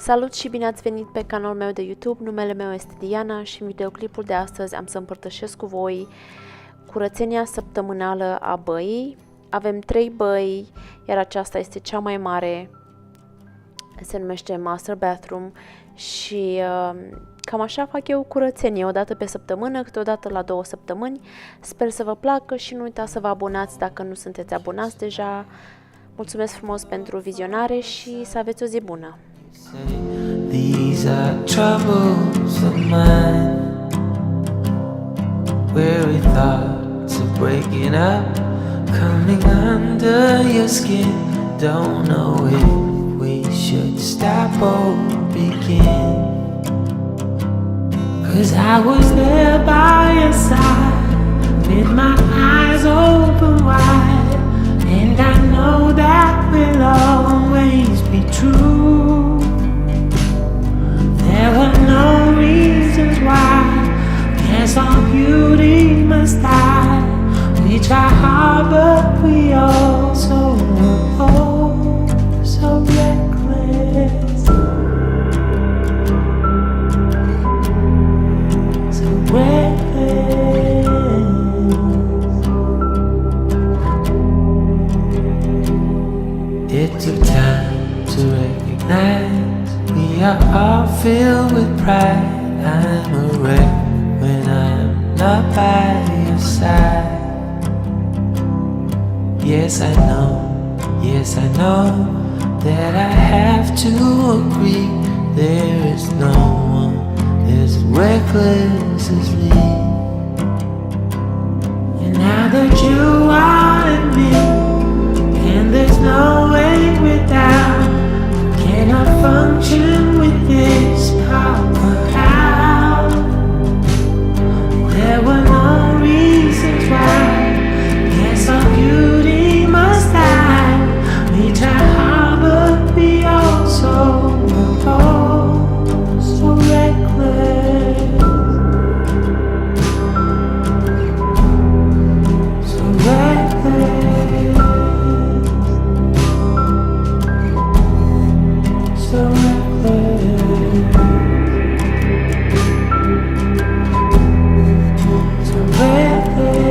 Salut și bine ați venit pe canalul meu de YouTube. Numele meu este Diana și în videoclipul de astăzi am să împărtășesc cu voi curățenia săptămânală a băii. Avem 3 băi, iar aceasta este cea mai mare, se numește Master Bathroom și cam așa fac eu curățenie, o dată pe săptămână, câteodată la 2 săptămâni. Sper să vă placă și nu uitați să vă abonați dacă nu sunteți abonați deja. Mulțumesc frumos pentru vizionare și să aveți o zi bună! These are troubles of mine, weary thoughts of breaking up, coming under your skin. Don't know if we should stop or begin, 'cause I was there by your side, with my eyes open wide, and I know that will always be true. There were no reasons why. Guess all beauty must die. We try hard, but we also so reckless, so reckless. It took time to recognize we are all filled with pride. I'm a wreck when I'm not by your side. Yes, I know that I have to agree. There is no one as reckless as me. And now that you are in me, and there's no way without, cannot function with this power out. There were no reasons why. Yes, our beauty must die. We try hard, but we also so reckless, so reckless, so reckless, so reckless.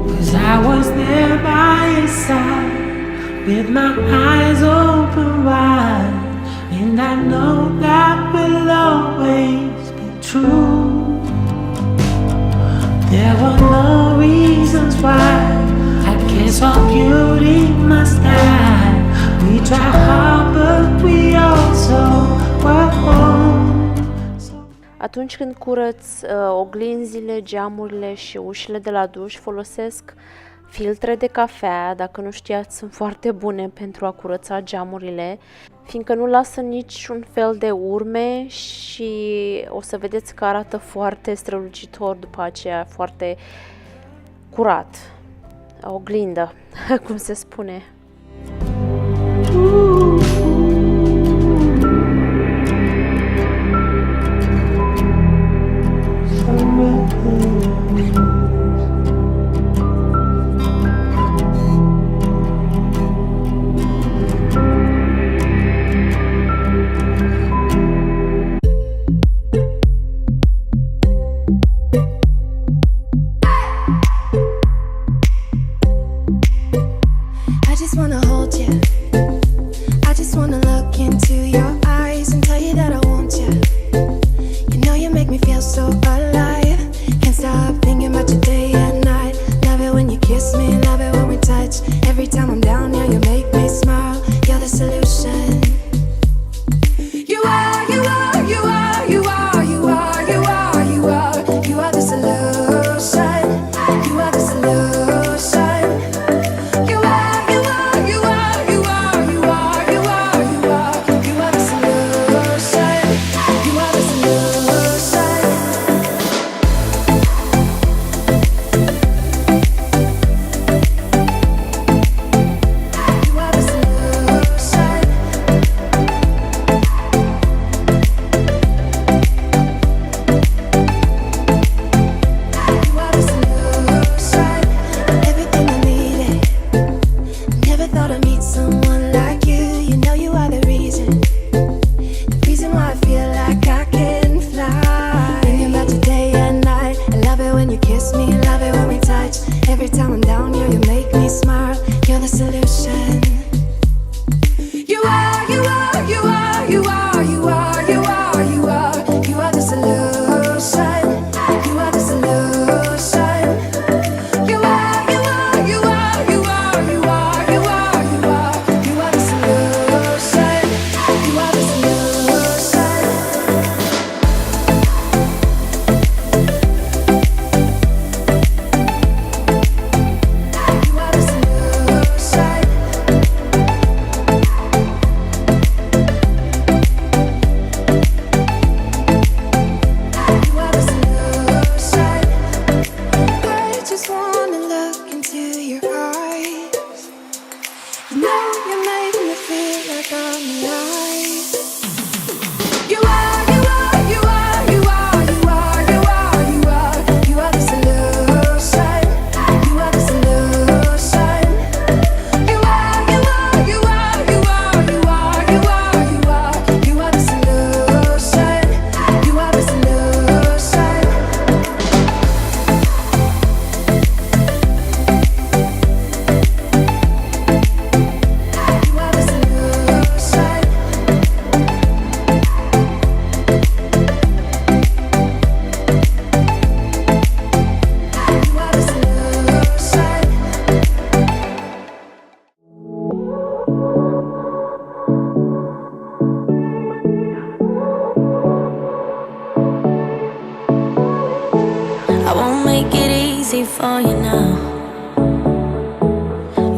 'Cause I was there by your side, with my eyes open wide, and I know that will always be true. There were no reasons why. I guess all beauty must die. We try hard, but we also work home. Atunci când curăț oglinzile, geamurile și ușile de la duș, folosesc filtre de cafea. Dacă nu știați, sunt foarte bune pentru a curăța geamurile, fiindcă nu lasă niciun fel de urme și o să vedeți că arată foarte strălucitor după aceea, foarte curat. Oglindă, cum se spune. I just easy for you now.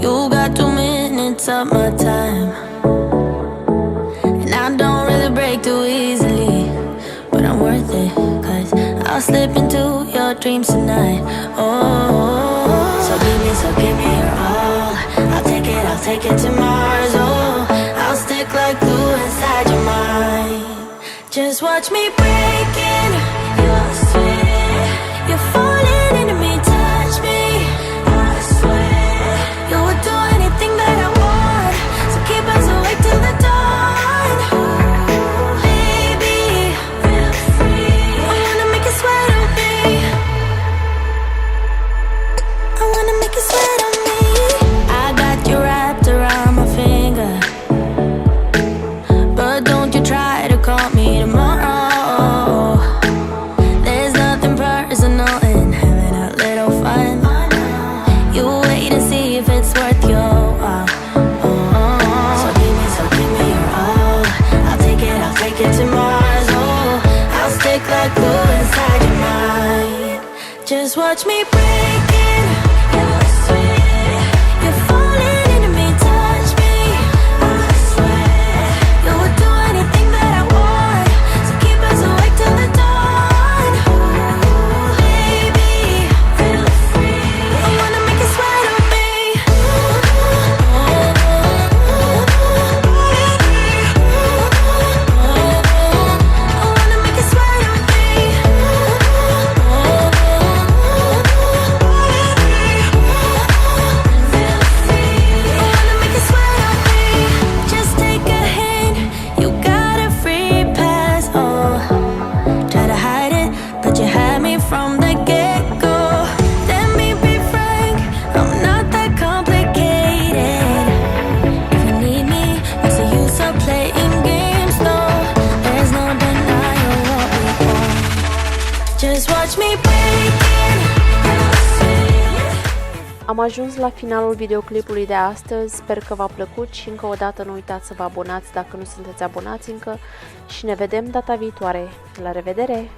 You got 2 minutes of my time, and I don't really break too easily, but I'm worth it, 'cause I'll slip into your dreams tonight. Oh, so give me your all. I'll take it to Mars. Oh, I'll stick like glue inside your mind. Just watch me breaking your sweat. You're falling into me, touch me. I swear you would do anything that I want, so keep us awake till the dawn. Baby, feel free. I wanna make you sweat on me. I wanna make you sweat on me. I got you wrapped around my finger, but don't you try to call me tomorrow. There's nothing personal in having a little fun. You wait and see if it's worth your while. So give me your all. I'll take it to Mars. Oh, I'll stick like glue inside your mind. Just watch me breaking your sweat. You're falling into me, touch me. I swear you would do anything that I want, so keep us awake till the dawn. Baby, feel free. I wanna make you sweat on me. I wanna make you sweat on me. Feel free. I wanna make you sweat on me. Just take a hint, you got a free pass. Oh, try to hide it, but you had me from the get-go. Let me be frank, I'm not that complicated. If you need me, what's the use of playing games though? There's no denying what we want. Just watch me breaking your sweat. Am ajuns la finalul videoclipului de astăzi, sper că v-a plăcut și încă o dată nu uitați să vă abonați dacă nu sunteți abonați încă și ne vedem data viitoare. La revedere!